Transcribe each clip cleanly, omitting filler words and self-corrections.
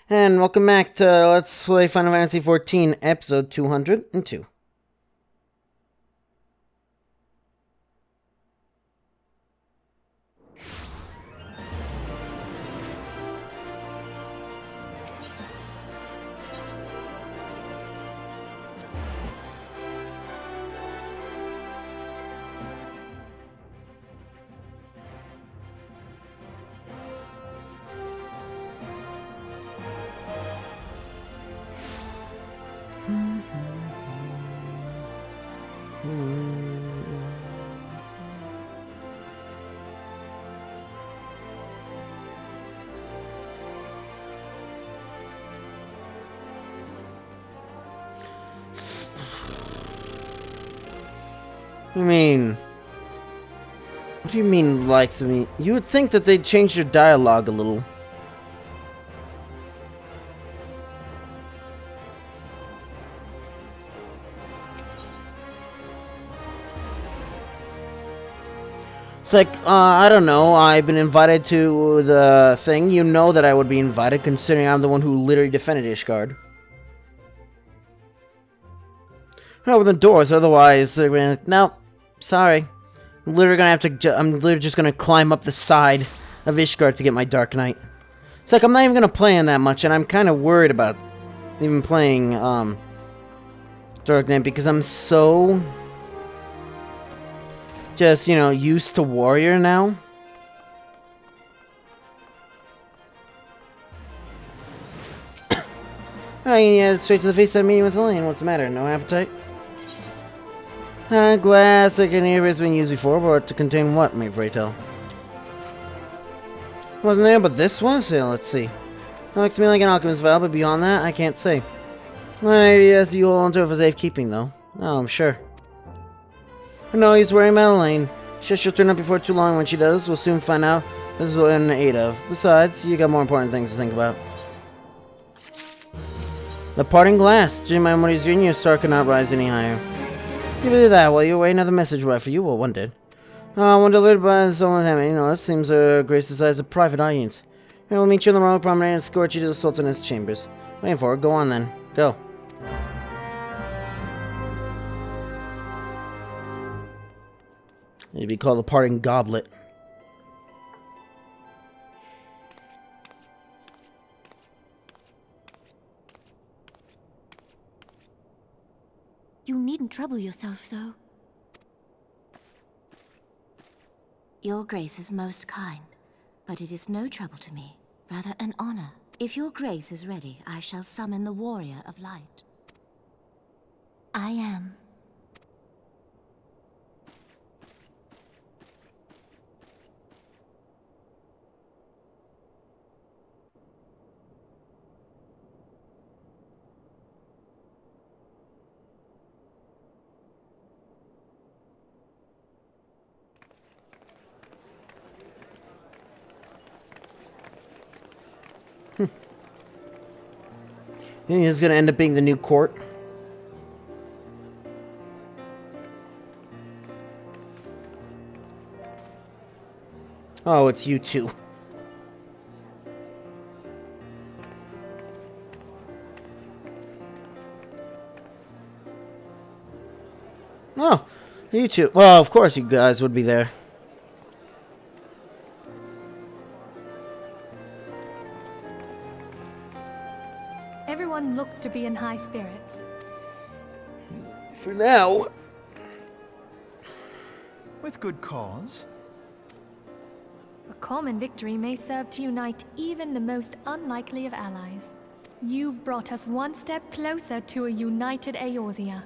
And welcome back to Let's Play Final Fantasy XIV, episode 202. What do you mean likes of me? You would think that they'd change their dialogue a little. It's like, I don't know, I've been invited to the thing. You know that I would be invited, considering I'm the one who literally defended Ishgard. Open the doors, otherwise they're gonna... No, sorry. I'm literally just gonna climb up the side of Ishgard to get my Dark Knight. It's like, I'm not even gonna play in that much, and I'm kind of worried about even playing, Dark Knight, because I'm so... just, you know, used to Warrior now. Yeah, straight to the face of meeting with Elaine. What's the matter? No appetite? Glass, like any has been used before, but to contain what, may pray tell? Wasn't there, but this was? Yeah, let's see. It looks to me like an alchemist vial, but beyond that, I can't say. Yes, you hold onto it for safekeeping, though. Oh, I'm sure. No, he's worrying about Elaine. She'll turn up before too long. When she does, we'll soon find out this is what I'm in aid of. Besides, you got more important things to think about. The parting glass. Do you mind what he's reading? Your star cannot rise any higher. You believe that? While you wait, another message arrived for you. Well, one did. One delivered by someone having. You know, this seems Grace decides a private audience. And we'll meet you in the royal promenade and escort you to the Sultan's chambers. Waiting for it. Go on then. Go. It'd be called the parting goblet. You needn't trouble yourself so. Your Grace is most kind, but it is no trouble to me, rather an honor. If your Grace is ready, I shall summon the Warrior of Light. I am. It's gonna end up being the new court. Oh, it's you two. Oh, you two. Well, of course you guys would be there. Everyone looks to be in high spirits. For now. With good cause. A common victory may serve to unite even the most unlikely of allies. You've brought us one step closer to a united Eorzea.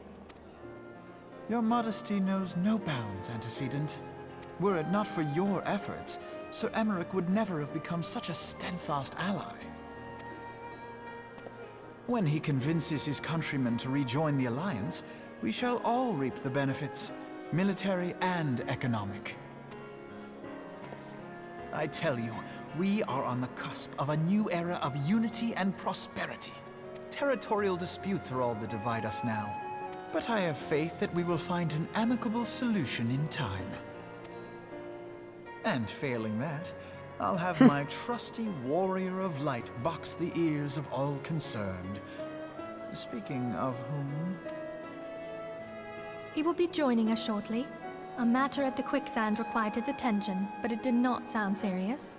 Your modesty knows no bounds, Antecedent. Were it not for your efforts, Sir Emmerich would never have become such a steadfast ally. When he convinces his countrymen to rejoin the Alliance, we shall all reap the benefits, military and economic. I tell you, we are on the cusp of a new era of unity and prosperity. Territorial disputes are all that divide us now. But I have faith that we will find an amicable solution in time. And failing that, I'll have my trusty warrior of light box the ears of all concerned. Speaking of whom... He will be joining us shortly. A matter at the quicksand required his attention, but it did not sound serious.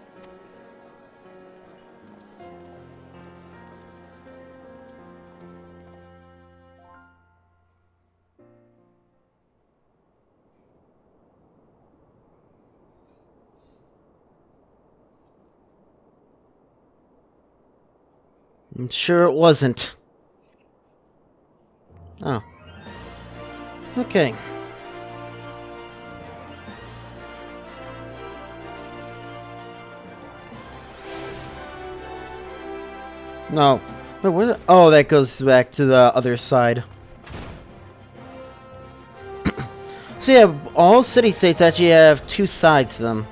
I'm sure it wasn't. Oh. Okay. No. Wait, where oh, that goes back to the other side. So yeah, all city-states actually have two sides to them.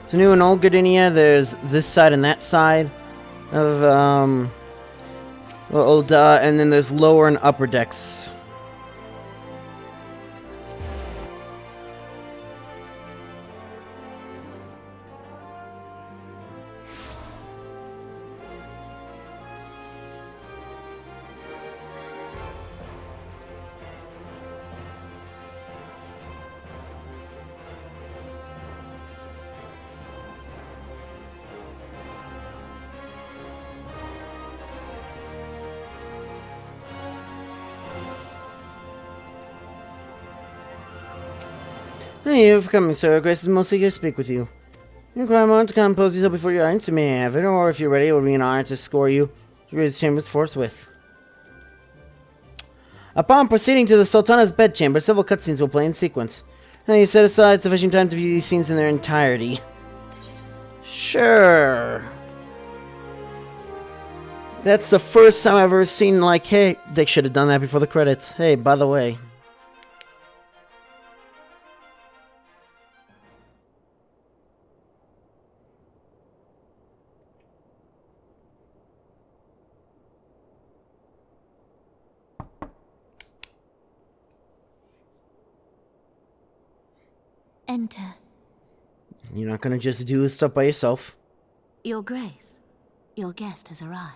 So New and Old Gardenia, there's this side and that side of, and then there's lower and upper decks. Thank you for coming, sir. Grace is mostly here to speak with you. You require on to compose yourself before your audience. You may have it, or if you're ready, it would be an honor to score you to his chambers forthwith. Upon proceeding to the Sultana's bedchamber, several cutscenes will play in sequence. Now you set aside sufficient time to view these scenes in their entirety. Sure. That's the first time I've ever seen, like, hey, they should have done that before the credits. Hey, by the way. Enter. You're not gonna just do this stuff by yourself. Your Grace, your guest has arrived.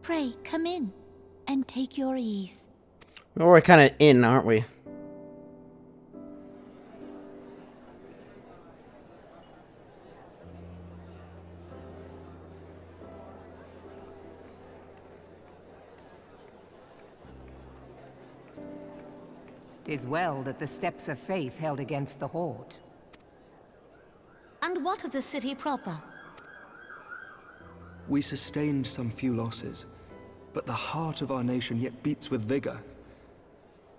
Pray, come in and take your ease. Well, we're kind of in, aren't we? "'Tis well that the steps of faith held against the Horde. And what of the city proper? We sustained some few losses, but the heart of our nation yet beats with vigor.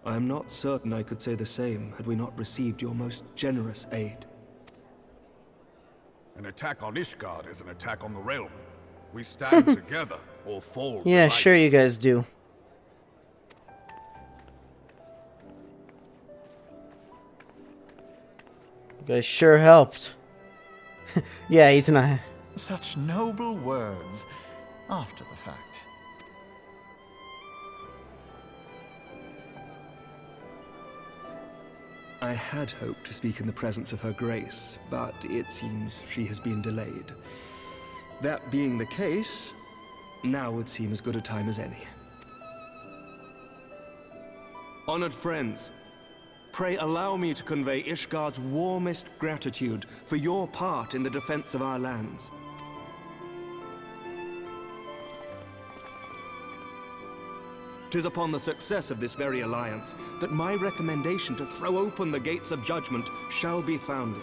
I am not certain I could say the same had we not received your most generous aid. An attack on Ishgard is an attack on the realm. We stand together or fall. Yeah, tonight. sure you guys do. You guys sure helped. Yeah, he's not. Such noble words after the fact. I had hoped to speak in the presence of her grace, but it seems she has been delayed. That being the case, now would seem as good a time as any. Honored friends, pray allow me to convey Ishgard's warmest gratitude for your part in the defense of our lands. "'Tis upon the success of this very alliance that my recommendation to throw open the gates of judgment shall be founded.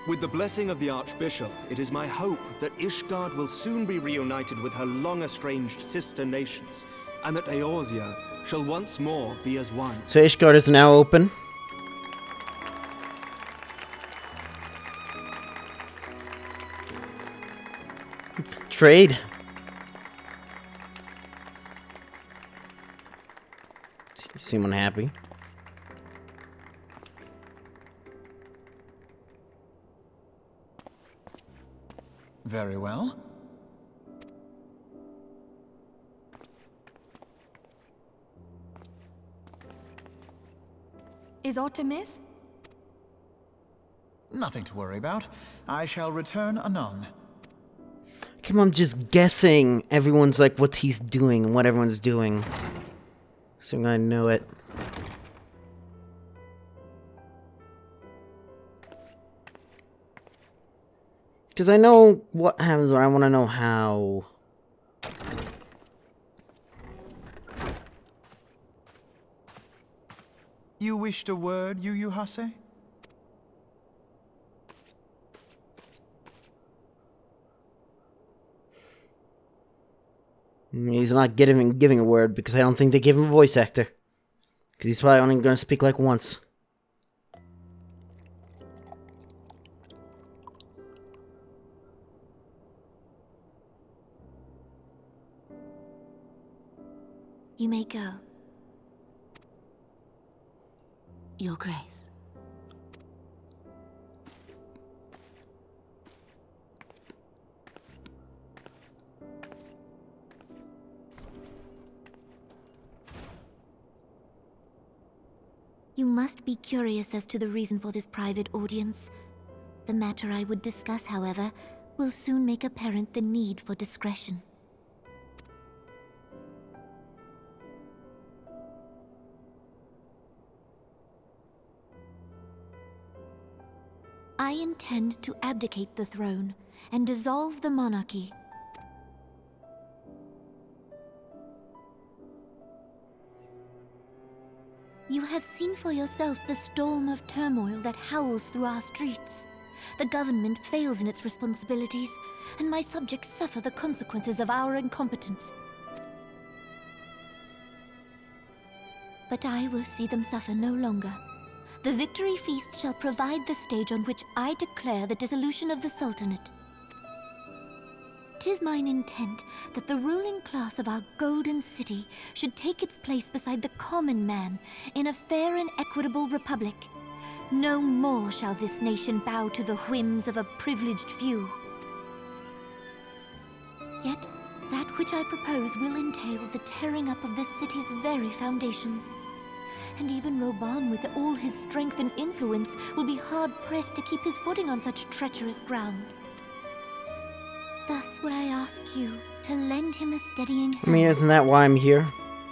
With the blessing of the Archbishop, it is my hope that Ishgard will soon be reunited with her long-estranged sister nations, and that Eorzea shall once more be as one." So Ishgard is now open. Trade. You seem unhappy. Very well. Is aught amiss? Nothing to worry about. I shall return anon. Come on, just guessing. Everyone's like what he's doing and what everyone's doing. So I know it. Because I know what happens, but I want to know how. You wished a word, Yu Hase? He's not giving a word because I don't think they give him a voice actor. Because he's probably only going to speak like once. You may go. Your Grace. You must be curious as to the reason for this private audience. The matter I would discuss, however, will soon make apparent the need for discretion. I intend to abdicate the throne and dissolve the monarchy. You have seen for yourself the storm of turmoil that howls through our streets. The government fails in its responsibilities, and my subjects suffer the consequences of our incompetence. But I will see them suffer no longer. The victory feast shall provide the stage on which I declare the dissolution of the Sultanate. 'Tis mine intent that the ruling class of our golden city should take its place beside the common man in a fair and equitable republic. No more shall this nation bow to the whims of a privileged few. Yet, that which I propose will entail the tearing up of the city's very foundations. And even Roban, with all his strength and influence, will be hard-pressed to keep his footing on such treacherous ground. Thus would I ask you to lend him a steadying hand. I mean, isn't that why I'm here?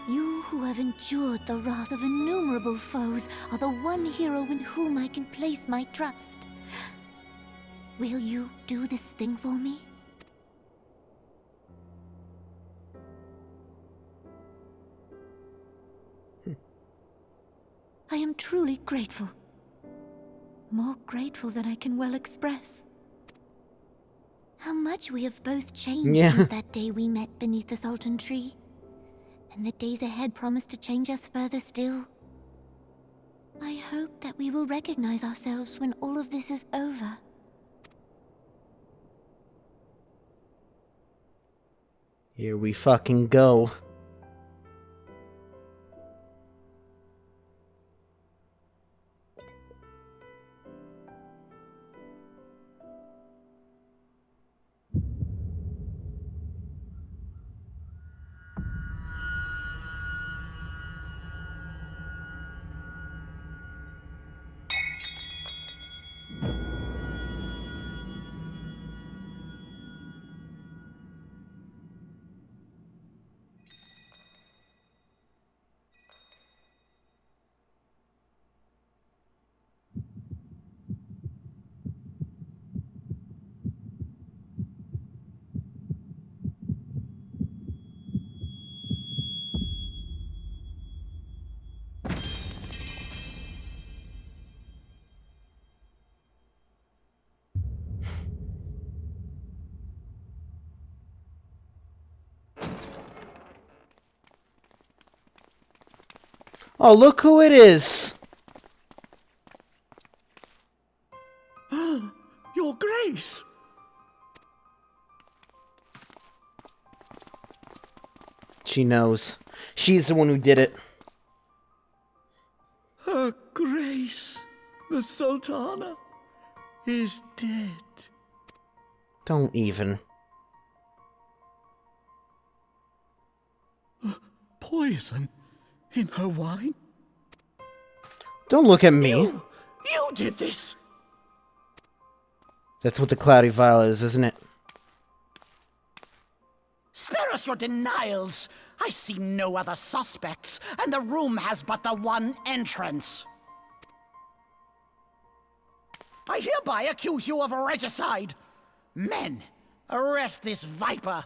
You who have endured the wrath of innumerable foes are the one hero in whom I can place my trust. Will you do this thing for me? I am truly grateful. More grateful than I can well express. How much we have both changed since that day we met beneath the Sultan tree. And the days ahead promise to change us further still. I hope that we will recognize ourselves when all of this is over. Here we fucking go. Oh, look who it is! Your Grace! She knows. She's the one who did it. Her Grace, the Sultana, is dead. Don't even. Poison in her wine? Don't look at me. You did this! That's what the cloudy vial is, isn't it? Spare us your denials! I see no other suspects, and the room has but the one entrance. I hereby accuse you of regicide. Men, arrest this viper.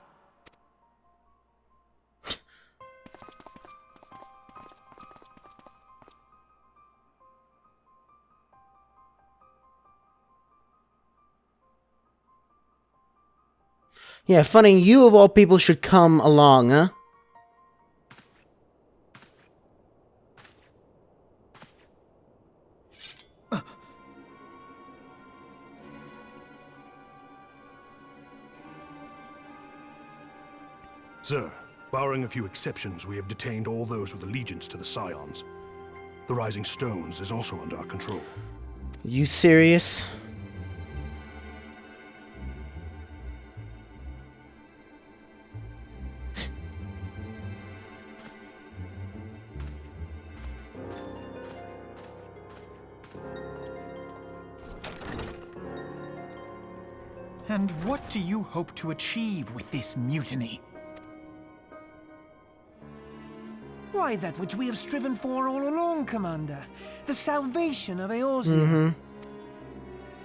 Yeah, funny, you of all people should come along, huh? Sir, barring a few exceptions, we have detained all those with allegiance to the Scions. The Rising Stones is also under our control. You serious? And what do you hope to achieve with this mutiny? Why, that which we have striven for all along, Commander. The salvation of Eorzea.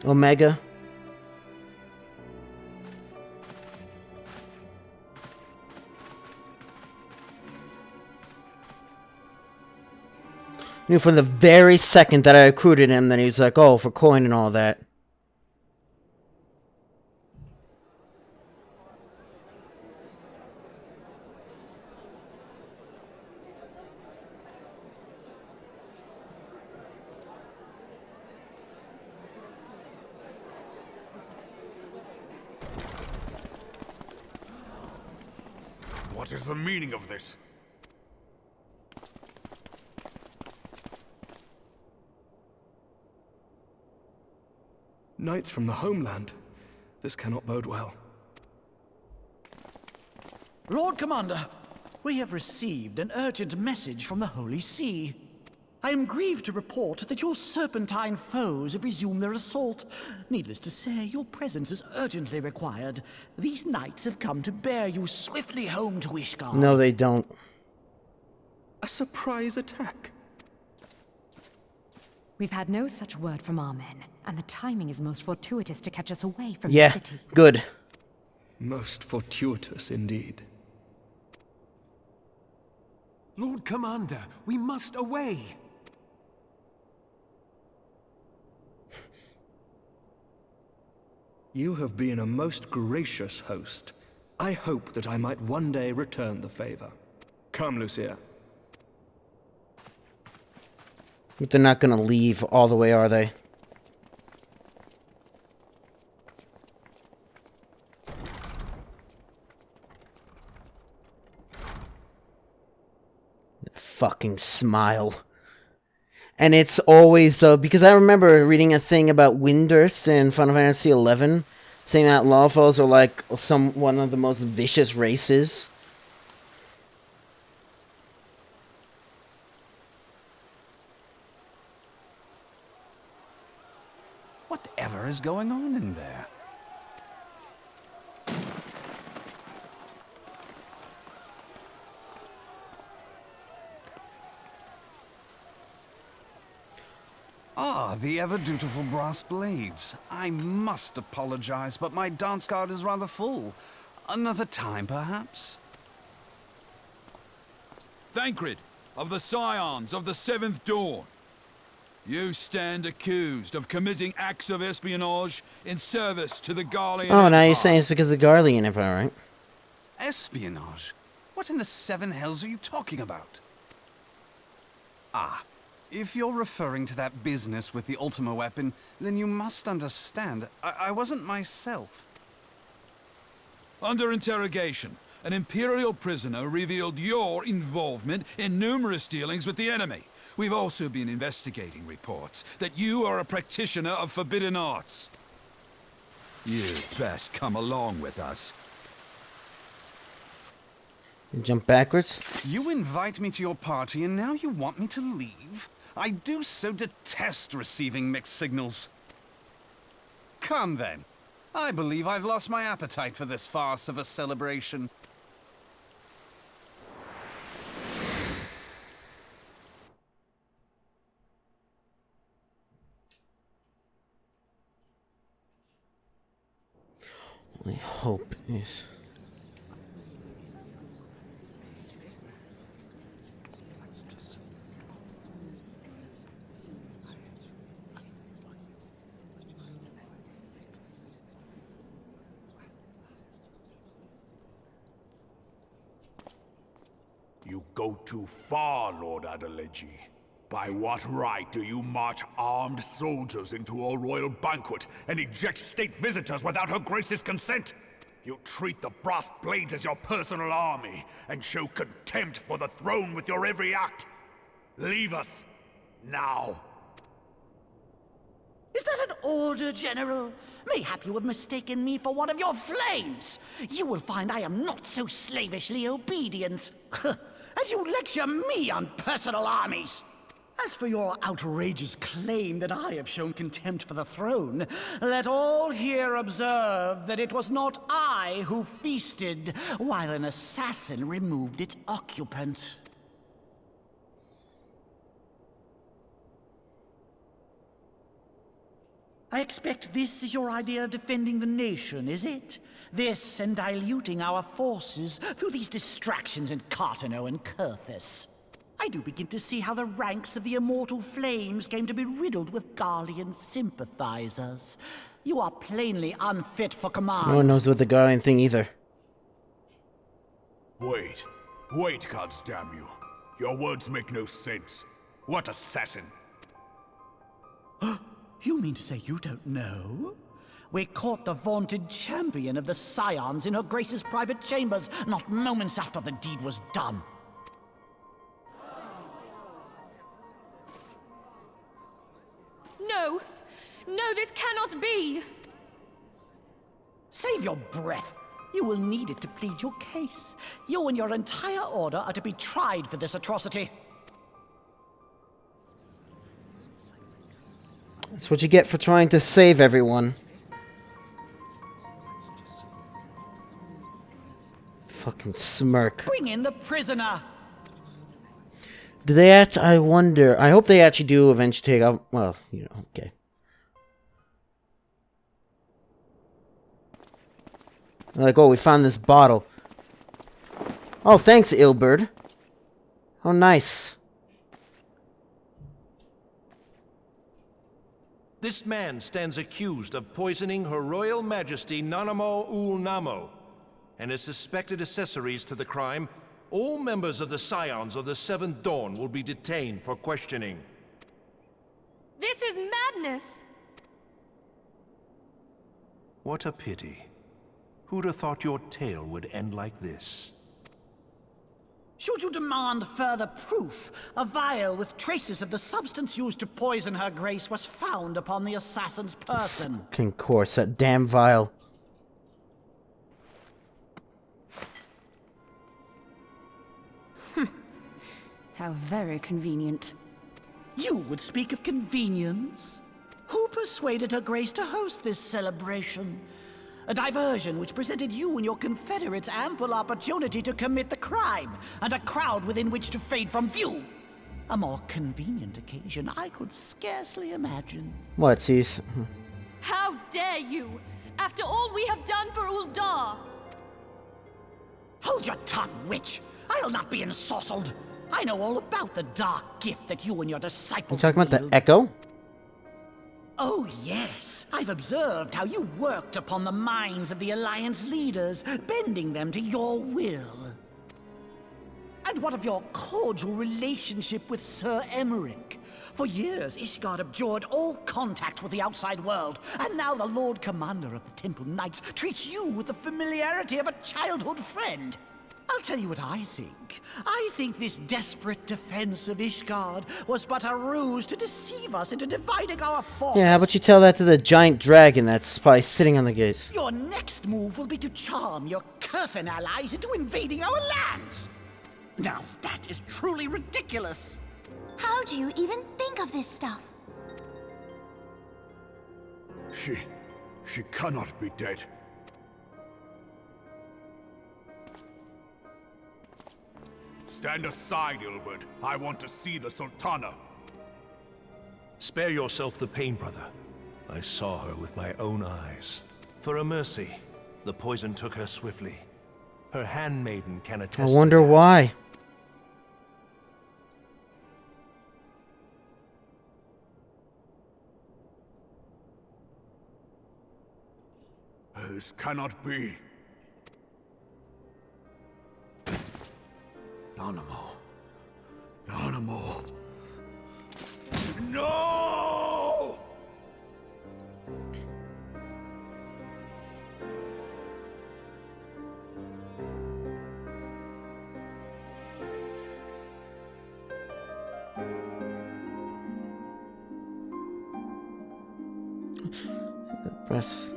Omega. You know, from the very second that I recruited him, then he was like, oh, for coin and all that. What is the meaning of this? Knights from the homeland. This cannot bode well. Lord Commander, we have received an urgent message from the Holy See. I am grieved to report that your serpentine foes have resumed their assault. Needless to say, your presence is urgently required. These knights have come to bear you swiftly home to Ishgard. No, they don't. A surprise attack? We've had no such word from our men, and the timing is most fortuitous to catch us away from Yeah, the city. good. Most fortuitous indeed. Lord Commander, we must away. You have been a most gracious host. I hope that I might one day return the favor. Come, Lucia. But they're not gonna leave all the way, are they? Fucking smile. And it's always, because I remember reading a thing about Windurst in Final Fantasy XI, saying that Lawfalls are like one of the most vicious races. Whatever is going on in there? Ah, the ever-dutiful brass blades. I must apologize, but my dance card is rather full. Another time, perhaps? Thancred, of the Scions of the Seventh Dawn. You stand accused of committing acts of espionage in service to the Garlean Oh, now Empire. you're saying it's because of the Garlean Empire, right? Espionage? What in the seven hells are you talking about? Ah, if you're referring to that business with the Ultima weapon, then you must understand, I wasn't myself. Under interrogation, an Imperial prisoner revealed your involvement in numerous dealings with the enemy. We've also been investigating reports that you are a practitioner of forbidden arts. You'd best come along with us. Jump backwards. You invite me to your party and now you want me to leave? I do so detest receiving mixed signals. Come then. I believe I've lost my appetite for this farce of a celebration. My hope is... You go too far, Lord Adeleji. By what right do you march armed soldiers into a royal banquet and eject state visitors without her grace's consent? You treat the brass blades as your personal army and show contempt for the throne with your every act. Leave us, now. Is that an order, General? Mayhap you have mistaken me for one of your flames. You will find I am not so slavishly obedient. As you lecture me on personal armies. As for your outrageous claim that I have shown contempt for the throne, let all here observe that it was not I who feasted while an assassin removed its occupant. I expect this is your idea of defending the nation, is it? This and diluting our forces through these distractions in Cartano and Kurthus. I do begin to see how the ranks of the Immortal Flames came to be riddled with Garlean sympathizers. You are plainly unfit for command. No one knows what the Garlean thing either. Wait, gods damn you. Your words make no sense. What assassin? You mean to say you don't know? We caught the vaunted champion of the Scions in her Grace's private chambers, not moments after the deed was done. No! No, this cannot be! Save your breath. You will need it to plead your case. You and your entire order are to be tried for this atrocity. That's what you get for trying to save everyone. Fucking smirk. Bring in the prisoner. Do they I wonder. I hope they actually do eventually take out. Well, you know, okay. They're like, oh, we found this bottle. Oh, thanks, Ilberd. Oh, nice. This man stands accused of poisoning Her Royal Majesty Nanamo Ul Namo, and as suspected accessories to the crime, all members of the Scions of the Seventh Dawn will be detained for questioning. This is madness! What a pity. Who'd have thought your tale would end like this? Should you demand further proof, a vial with traces of the substance used to poison her grace was found upon the assassin's person. Fucking course, that damn vial. How very convenient. You would speak of convenience? Who persuaded her grace to host this celebration? A diversion which presented you and your confederates ample opportunity to commit the crime, and a crowd within which to fade from view. A more convenient occasion I could scarcely imagine. What, Cease? How dare you! After all we have done for Uldar! Hold your tongue, witch! I'll not be ensorcelled! I know all about the dark gift that you and your disciples You talking about wield. the Echo? Oh, yes. I've observed how you worked upon the minds of the Alliance leaders, bending them to your will. And what of your cordial relationship with Sir Emmerich? For years, Ishgard abjured all contact with the outside world, and now the Lord Commander of the Temple Knights treats you with the familiarity of a childhood friend. I'll tell you what I think. I think this desperate defense of Ishgard was but a ruse to deceive us into dividing our forces. Yeah, how about you tell that to the giant dragon that's probably sitting on the gate? Your next move will be to charm your Curthan allies into invading our lands. Now that is truly ridiculous. How do you even think of this stuff? She cannot be dead. Stand aside, Ilbert. I want to see the Sultana. Spare yourself the pain, brother. I saw her with my own eyes. For a mercy, the poison took her swiftly. Her handmaiden can attest. I wonder why. This cannot be. Nanamo. Nanamo. No! Press.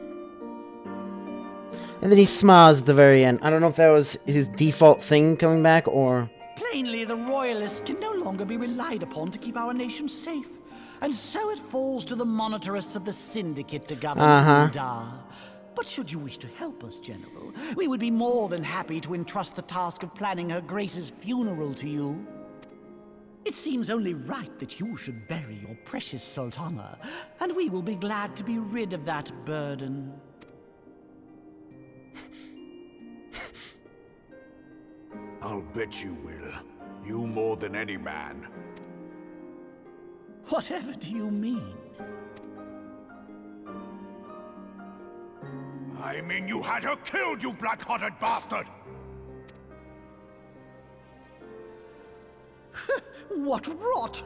And then he smiles at the very end. I don't know if that was his default thing coming back or... Plainly, the Royalists can no longer be relied upon to keep our nation safe. And so it falls to the monitorists of the Syndicate to govern Udar. But should you wish to help us, General, we would be more than happy to entrust the task of planning Her Grace's funeral to you. It seems only right that you should bury your precious Sultana, and we will be glad to be rid of that burden. I'll bet you will. You more than any man. Whatever do you mean? I mean you had her killed, you black-hearted bastard! What rot!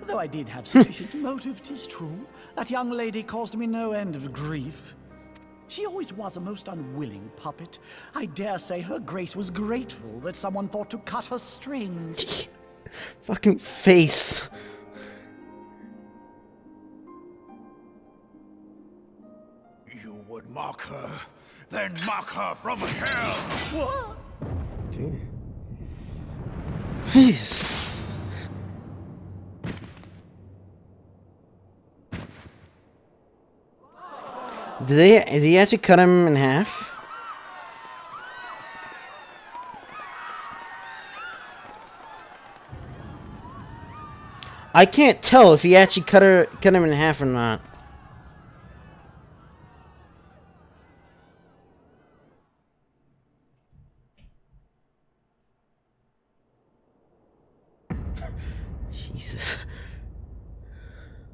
Though I did have sufficient motive, 'tis true. That young lady caused me no end of grief. She always was a most unwilling puppet. I dare say Her Grace was grateful that someone thought to cut her strings. Fucking face. You would mock her, then mock her from hell! What? Jeez. Did he actually cut him in half? I can't tell if he actually cut him in half or not. Jesus.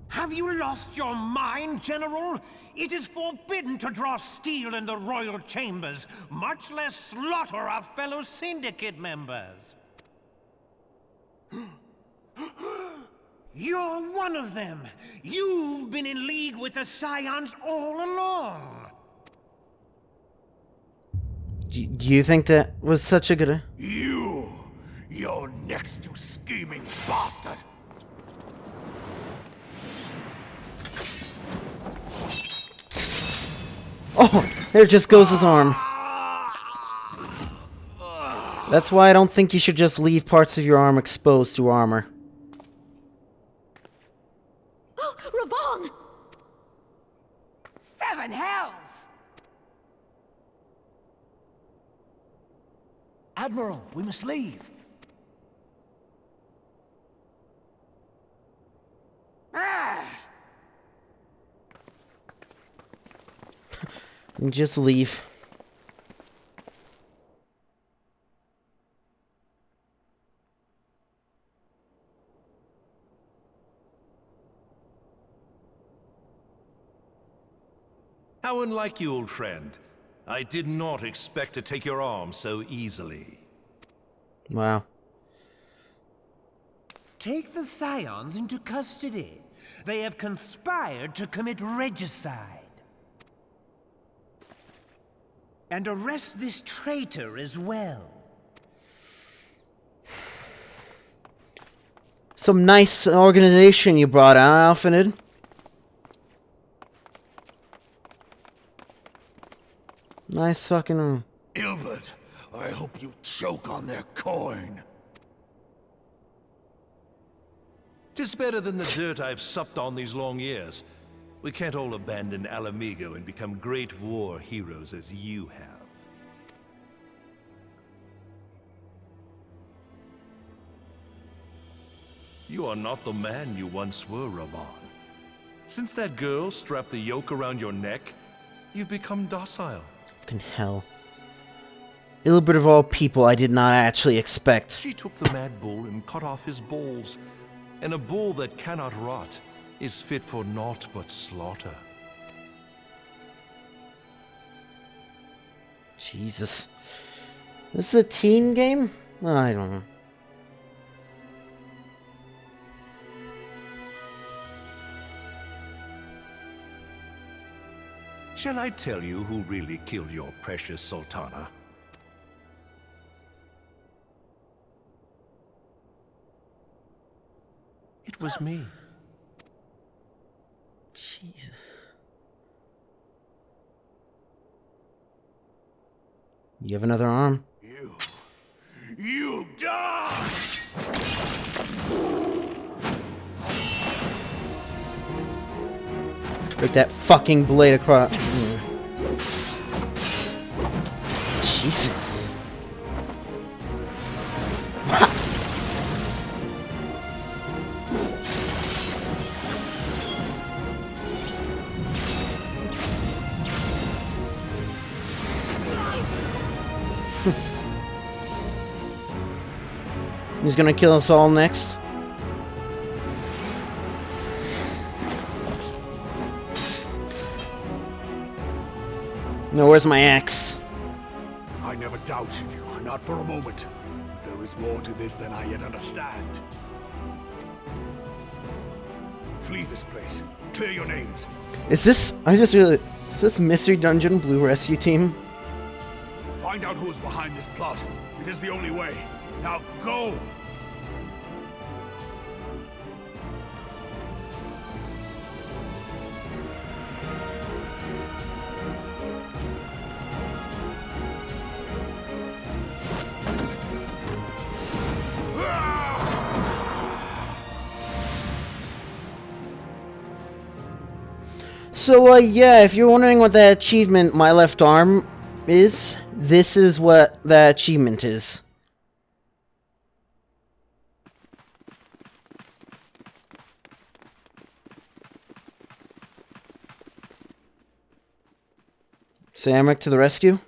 Have you lost your mind, General? It is forbidden to draw steel in the royal chambers, much less slaughter our fellow Syndicate members. You're one of them. You've been in league with the Scions all along. Do you think that was such a good... You're next, you scheming bastard! Oh, there just goes his arm. That's why I don't think you should just leave parts of your arm exposed to armor. Oh, Rabong! 7 hells! Admiral, we must leave. Just leave. How unlike you, old friend. I did not expect to take your arm so easily. Wow. Take the Scions into custody. They have conspired to commit regicide. And arrest this traitor as well. Some nice organization you brought out, Alphanid. Nice fucking... Ilbert, I hope you choke on their coin. 'Tis better than the dirt I've supped on these long years. We can't all abandon Alamigo and become great war heroes as you have. You are not the man you once were, Raban. Since that girl strapped the yoke around your neck, you've become docile. Fucking hell. Ilbert of all people I did not actually expect. She took the mad bull and cut off his balls. And a bull that cannot rot is fit for naught but slaughter. Jesus. This is a teen game? I don't know. Shall I tell you who really killed your precious Sultana? It was me. Jesus. You have another arm? You die! Break that fucking blade across. Jesus. He's gonna kill us all next. No, where's my axe? I never doubted you, not for a moment. But there is more to this than I yet understand. Flee this place. Clear your names. Is this... I just realized... Is this Mystery Dungeon Blue Rescue Team? Find out who is behind this plot. It is the only way. Now go! So, yeah, if you're wondering what that achievement, my left arm, is, this is what that achievement is. Samric to the rescue.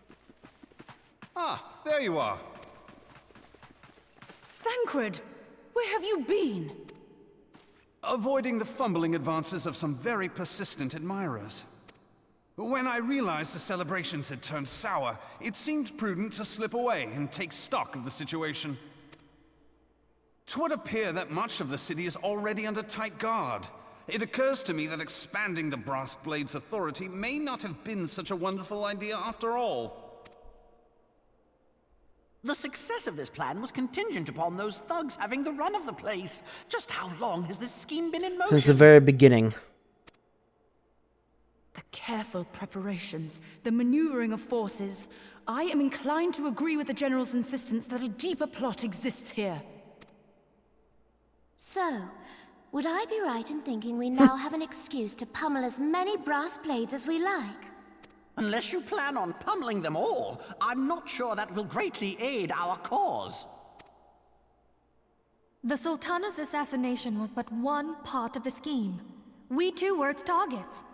Ah, there you are. Thancred, where have you been? Avoiding the fumbling advances of some very persistent admirers. When I realized the celebrations had turned sour, it seemed prudent to slip away and take stock of the situation. 'Twould appear that much of the city is already under tight guard. It occurs to me that expanding the Brass Blade's authority may not have been such a wonderful idea after all. The success of this plan was contingent upon those thugs having the run of the place. Just how long has this scheme been in motion? Since the very beginning. The careful preparations, the maneuvering of forces. I am inclined to agree with the General's insistence that a deeper plot exists here. So, would I be right in thinking we now have an excuse to pummel as many brass blades as we like? Unless you plan on pummeling them all, I'm not sure that will greatly aid our cause. The Sultana's assassination was but one part of the scheme. We too were its targets.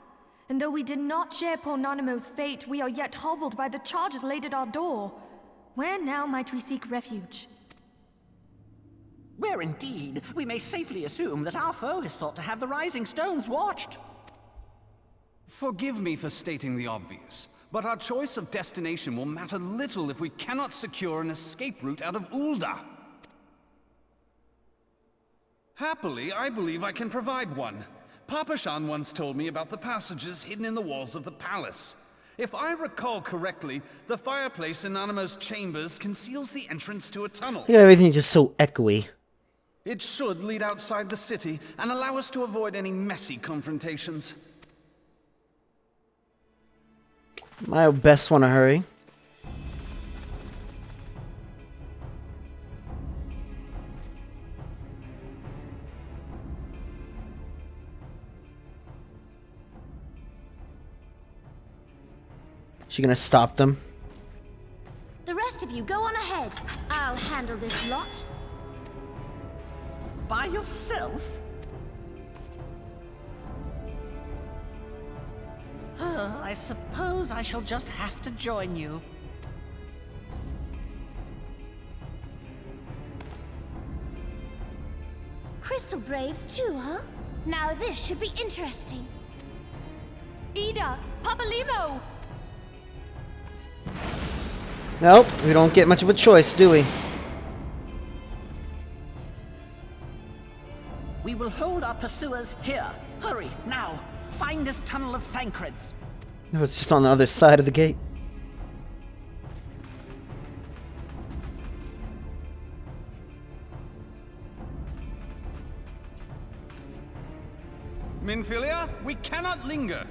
And though we did not share poor Nanamo's fate, we are yet hobbled by the charges laid at our door. Where now might we seek refuge? Where indeed, we may safely assume that our foe is thought to have the Rising Stones watched. Forgive me for stating the obvious, but our choice of destination will matter little if we cannot secure an escape route out of Ul'dah. Happily, I believe I can provide one. Papa Shan once told me about the passages hidden in the walls of the palace. If I recall correctly, the fireplace in Nanamo's chambers conceals the entrance to a tunnel. Yeah, everything's just so echoey. It should lead outside the city and allow us to avoid any messy confrontations. I best want to hurry. She gonna stop them? The rest of you go on ahead. I'll handle this lot. By yourself? I suppose I shall just have to join you. Crystal Braves too, huh? Now this should be interesting. Ida! Papalimo! Nope, we don't get much of a choice, do we? We will hold our pursuers here. Hurry, now! Find this tunnel of Thancred's. No, it's just on the other side of the gate. Minfilia, we cannot linger.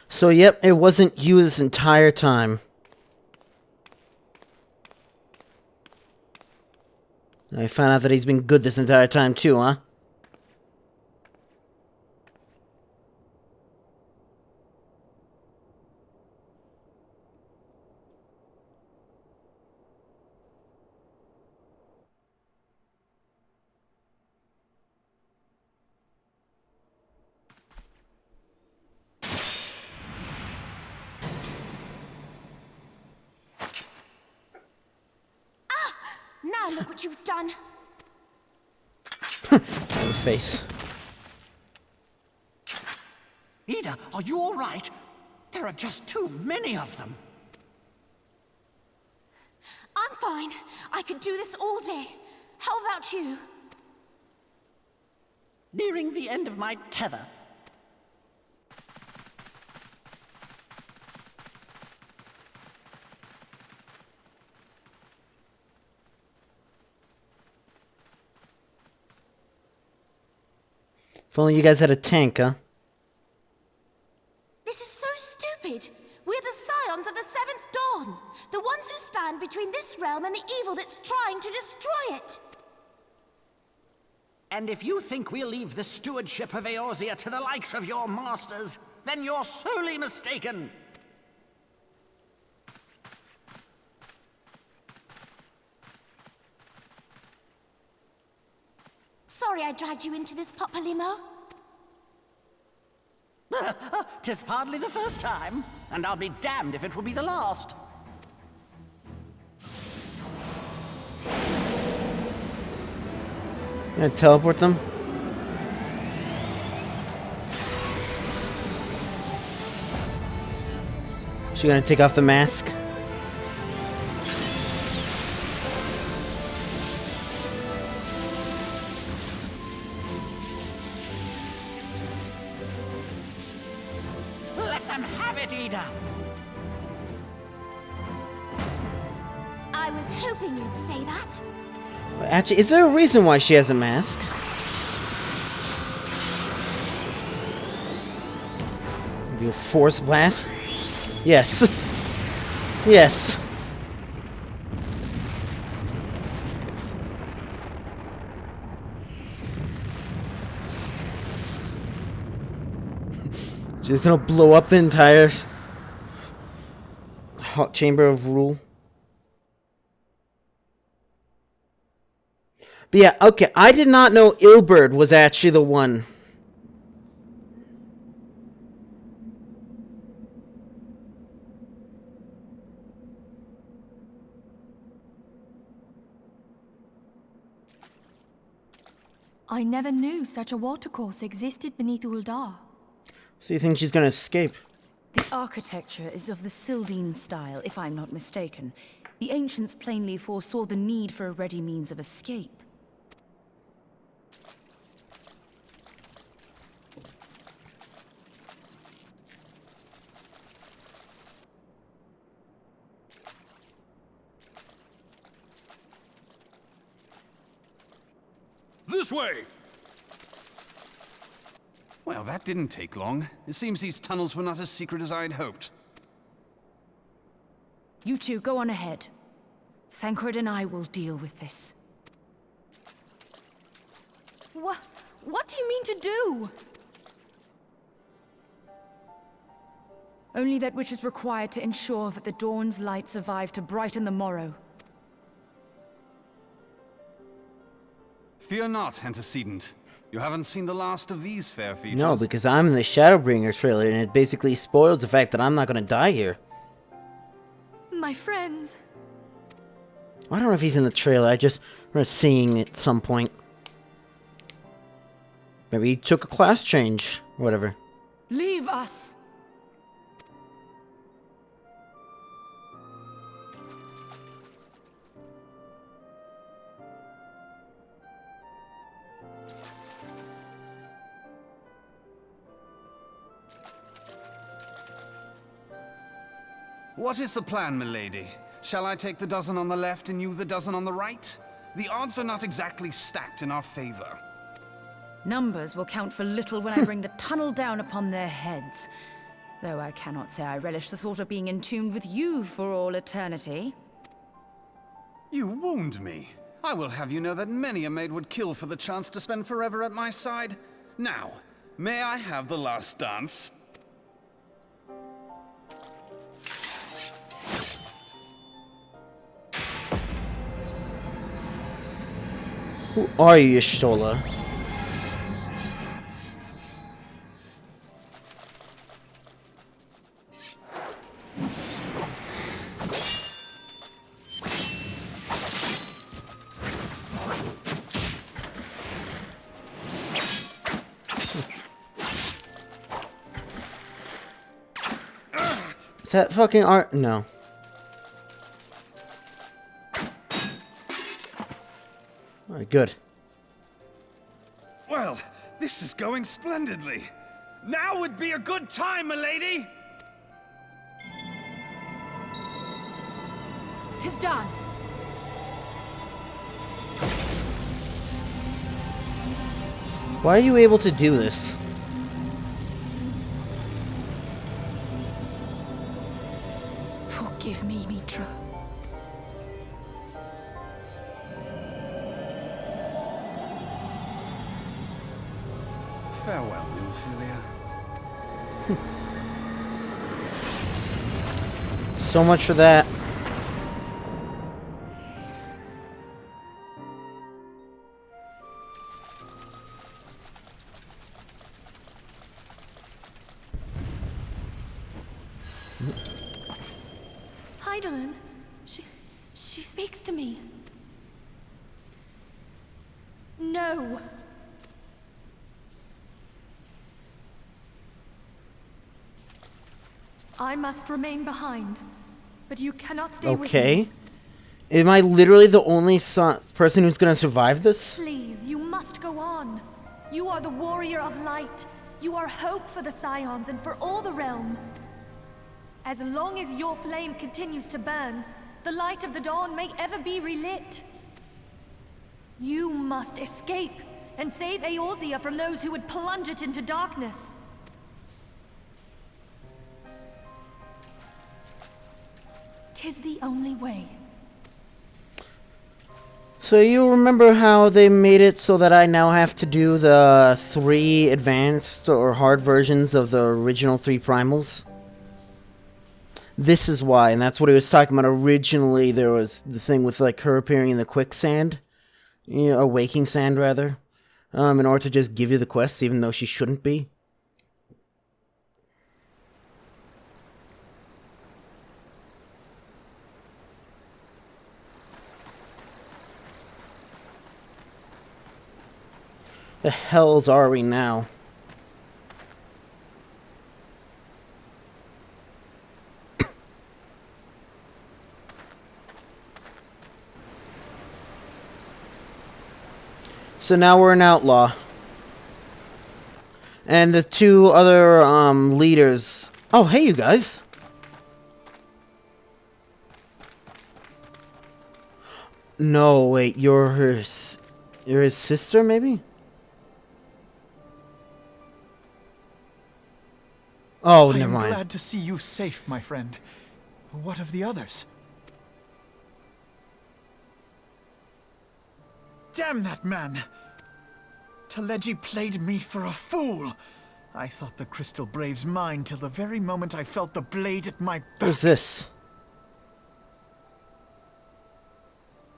So, yep, it wasn't you this entire time. I found out that he's been good this entire time too, huh? Now look what you've done. The face. Ida, are you all right? There are just too many of them. I'm fine. I could do this all day. How about you? Nearing the end of my tether. If only you guys had a tank, huh? This is so stupid. We're the scions of the Seventh Dawn. The ones who stand between this realm and the evil that's trying to destroy it. And if you think we'll leave the stewardship of Eorzea to the likes of your masters, then you're sorely mistaken. Sorry I dragged you into this, Papalimo. 'Tis hardly the first time, and I'll be damned if it will be the last. Gonna teleport them? She gonna take off the mask? Let them have it, Ida! I was hoping you'd say that. Actually, is there a reason why she has a mask? Do a force blast? Yes. Yes. She's gonna blow up the entire hot chamber of rule. But yeah, okay, I did not know Ilberd was actually the one. I never knew such a watercourse existed beneath Uldar. So you think she's gonna escape? The architecture is of the Sildine style, if I'm not mistaken. The ancients plainly foresaw the need for a ready means of escape. This way! Well, that didn't take long. It seems these tunnels were not as secret as I'd hoped. You two, go on ahead. Thancred and I will deal with this. What do you mean to do? Only that which is required to ensure that the dawn's light survive to brighten the morrow. Fear not, antecedent. You haven't seen the last of these fair features. No, because I'm in the Shadowbringer trailer, and it basically spoils the fact that I'm not gonna die here. My friends. I don't know if he's in the trailer. I just remember seeing it at some point. Maybe he took a class change, whatever. Leave us! What is the plan, milady? Shall I take the dozen on the left and you the dozen on the right? The odds are not exactly stacked in our favor. Numbers will count for little when I bring the tunnel down upon their heads. Though I cannot say I relish the thought of being entombed with you for all eternity. You wound me. I will have you know that many a maid would kill for the chance to spend forever at my side. Now, may I have the last dance? Who are you, Y'shtola? Is that fucking art? No. Alright, good. Well, this is going splendidly. Now would be a good time, milady! 'Tis done. Why are you able to do this? Forgive me, Mitra. Farewell, Nymphilia. So much for that. Hydaelyn, she speaks to me. No. I must remain behind, but you cannot stay with me. Okay. Am I literally the only person who's gonna survive this? Please, you must go on. You are the warrior of light. You are hope for the Scions and for all the realm. As long as your flame continues to burn, the light of the dawn may ever be relit. You must escape and save Eorzea from those who would plunge it into darkness. Tis the only way. So you remember how they made it so that I now have to do the 3 advanced or hard versions of the original 3 primals? This is why, and that's what he was talking about originally. There was the thing with like her appearing in the quicksand, you know, or waking sand rather, in order to just give you the quests even though she shouldn't be. The hells are we now? So now we're an outlaw. And the 2 other leaders. Oh, hey you guys. No, wait, you're You're his sister, maybe? Oh, never mind. I am glad to see you safe, my friend. What of the others? Damn that man! Taleji played me for a fool! I thought the Crystal Brave's mine till the very moment I felt the blade at my back. Who's this?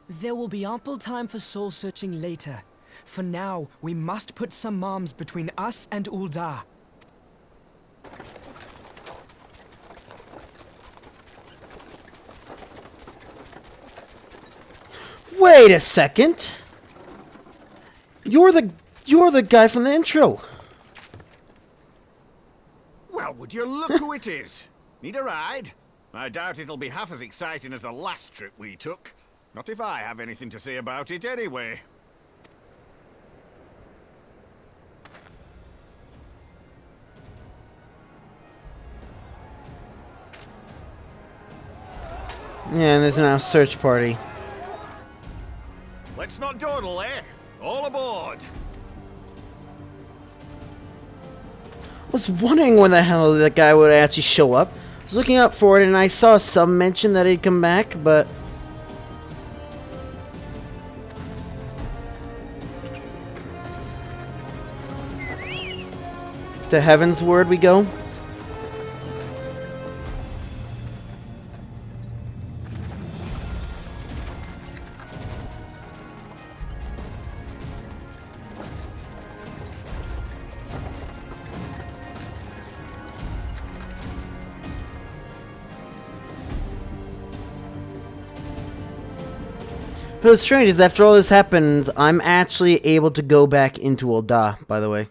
There will be ample time for soul-searching later. For now, we must put some arms between us and Ul'dah. Wait a second. You're the guy from the intro. Well, would you look who it is? Need a ride? I doubt it'll be half as exciting as the last trip we took. Not if I have anything to say about it anyway. Yeah, and there's now a search party. Let's not dawdle, eh? All aboard! I was wondering when the hell that guy would actually show up. I was looking up for it and I saw some mention that he'd come back, but... To Heaven's Word we go. What's strange is after all this happens, I'm actually able to go back into Ul'dah, by the way.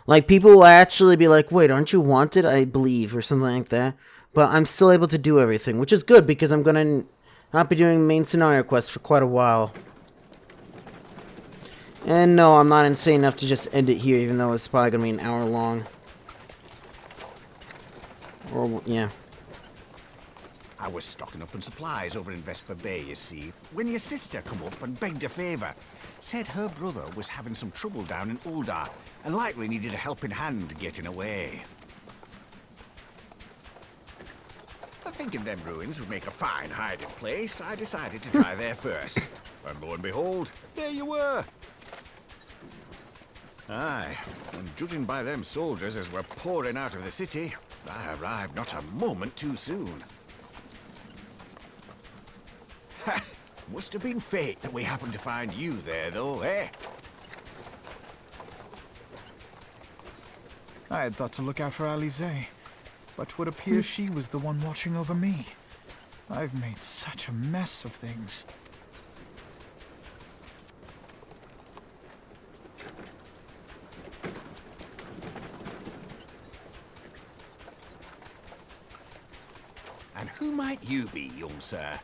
Like, people will actually be like, wait, aren't you wanted? I believe, or something like that. But I'm still able to do everything, which is good, because I'm gonna not be doing main scenario quests for quite a while. And no, I'm not insane enough to just end it here, even though it's probably gonna be an hour long. Or, yeah. I was stocking up on supplies over in Vesper Bay, you see, when your sister come up and begged a favour. Said her brother was having some trouble down in Ul'dah, and likely needed a helping hand getting away. Thinking them ruins would make a fine hiding place, I decided to try there first. And lo and behold, there you were! Aye, and judging by them soldiers as were pouring out of the city, I arrived not a moment too soon. Ha! Must have been fate that we happened to find you there, though, eh? I had thought to look out for Alize, but would appear she was the one watching over me. I've made such a mess of things. And who might you be, young sir?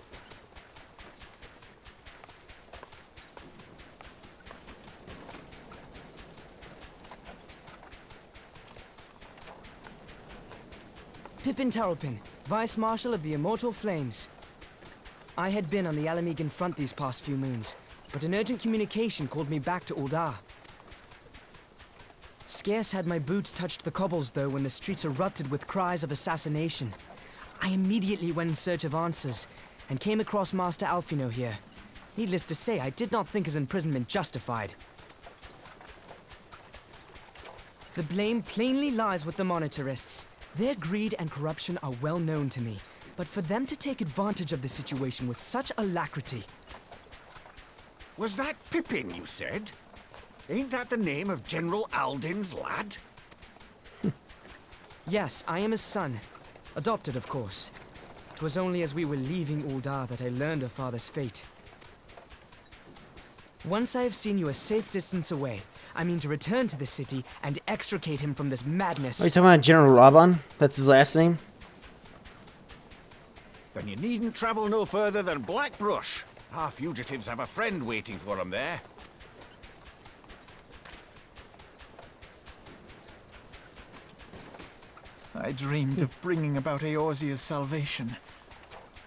Pippin Taropin, Vice Marshal of the Immortal Flames. I had been on the Alamegan front these past few moons, but an urgent communication called me back to Ul'dah. Scarce had my boots touched the cobbles, though, when the streets erupted with cries of assassination. I immediately went in search of answers, and came across Master Alfino here. Needless to say, I did not think his imprisonment justified. The blame plainly lies with the Monitarists. Their greed and corruption are well known to me, but for them to take advantage of the situation with such alacrity... Was that Pippin, you said? Ain't that the name of General Alden's lad? Yes, I am his son. Adopted, of course. 'Twas only as we were leaving Ul'dah that I learned of father's fate. Once I have seen you a safe distance away, I mean to return to the city and extricate him from this madness. Are you talking about General Raban? That's his last name? Then you needn't travel no further than Blackbrush. Our fugitives have a friend waiting for them there. I dreamed of bringing about Eorzea's salvation,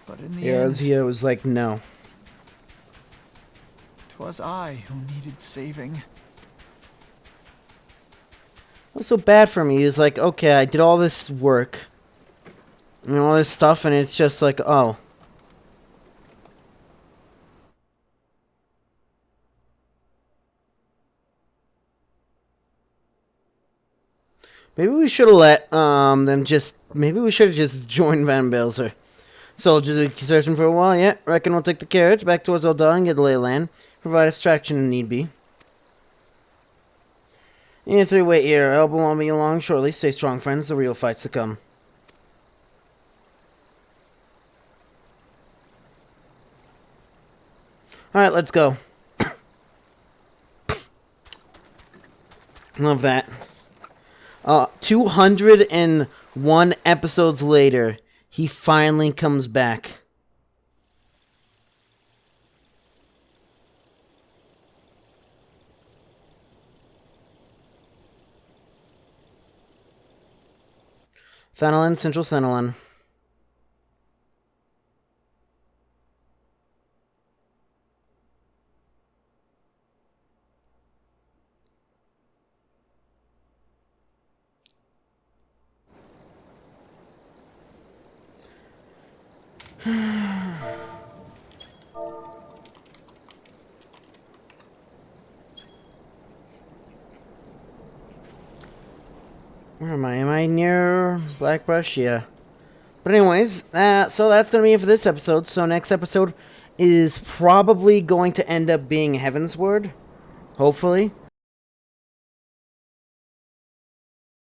but in the end... Eorzea was like, no. 'Twas I who needed saving. It was so bad for me. He was like, okay, I did all this work. And all this stuff, and it's just like, oh. Maybe we should have let them just... Maybe we should have just joined Van Belzer. Soldiers are searching for a while. Yeah, reckon we'll take the carriage back towards Eldar and get the lay of land. Provide us traction if need be. You three wait here. Help won't be along shortly. Stay strong, friends. The real fight's to come. Alright, let's go. Love that. 201 episodes later, he finally comes back. Thanalin, Central Thanalin. Where am I? Am I near Blackbrush? Yeah. But anyways, so that's going to be it for this episode. So next episode is probably going to end up being Heavensward. Hopefully.